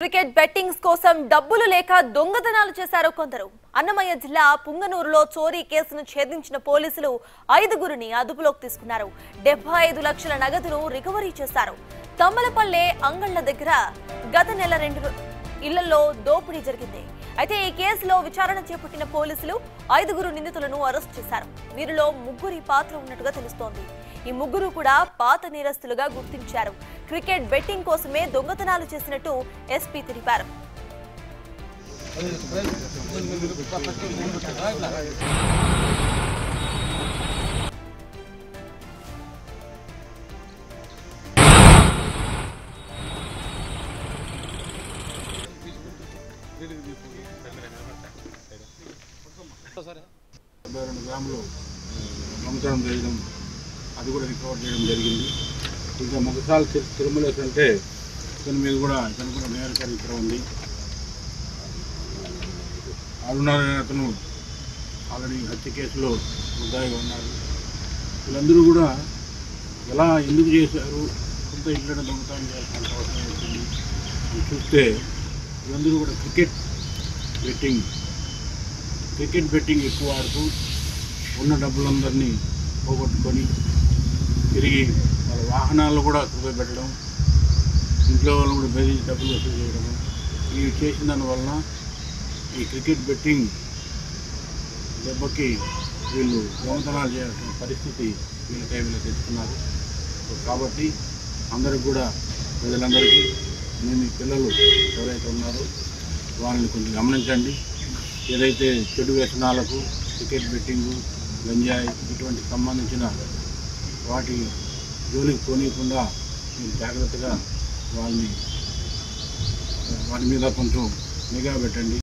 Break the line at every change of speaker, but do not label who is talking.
Cricket bettings కోసం డబ్బులు లేక దొంగతనాలు చేశారు కొందరు. అన్నమయ్య జిల్లా పుంగనూరులో చోరీ కేసును ఛేదించిన పోలీసులు 5గురిని అదుపులోకి తీసుకున్నారు. 75 లక్షల నగదును రికవరీ చేశారు. తమ్మలపల్లె అంగళ్ళ దగ్గర గత నెల 2 ఇళ్లలో దోపిడీ జరిగింది. అయితే ఈ కేసులో విచారణ చేపట్టిన పోలీసులు 5గురు నిందితులను అరెస్ట్ చేశారు. వీరిలో 3 పాత్ర ఉన్నట్టుగా తెలుస్తోంది. ఈ 3 కూడా పాత నేరస్తులుగా గుర్తించారు. క్రికెట్ బెట్టింగ్ కోసమే దొంగతనాలు చేసినట్టు ఎస్పీ తెలిపారు.
గ్రామంలో దొంగతనం చేయడం, అది కూడా రికవర్ చేయడం జరిగింది. ఇంకా మొదటిసారి తిరుమలేసి అంటే ఇతని మీద కూడా నేరకారి ఇక్కడ ఉంది. అతను ఆల్రెడీ హత్య కేసులో ముద్దాయిగా ఉన్నారు. వీళ్ళందరూ కూడా ఎందుకు చేశారు, కొంత ఇంట్లో దొంగతనం చేయాల్సిన అవసరం వచ్చింది అని చూస్తే వీళ్ళందరూ కూడా క్రికెట్ బెట్టింగ్ ఎక్కువ ఆడుతూ ఉన్న డబ్బులందరినీ పోగొట్టుకొని తిరిగి వాళ్ళ వాహనాలను కూడా కుదరబెట్టడం, ఇంట్లో వాళ్ళు కూడా బెదిరించి డబ్బులు వసూలు చేయడము, ఇవి చేసిన దానివలన ఈ క్రికెట్ బెట్టింగ్ దెబ్బకి వీళ్ళు దొంగతనాలు చేయాల్సిన పరిస్థితి వీళ్ళ టైంలో తెచ్చుకున్నారు. కాబట్టి అందరికి కూడా ప్రజలందరికీ మీ పిల్లలు ఎవరైతే ఉన్నారో వాళ్ళని కొంచెం గమనించండి. ఏదైతే చెడు వ్యసనాలకు, క్రికెట్ బెట్టింగు, గంజాయి ఇటువంటి సంబంధించిన వాటి జోలికి పోనీయకుండా మీరు జాగ్రత్తగా వాటి మీద కొంచెం నిఘా పెట్టండి.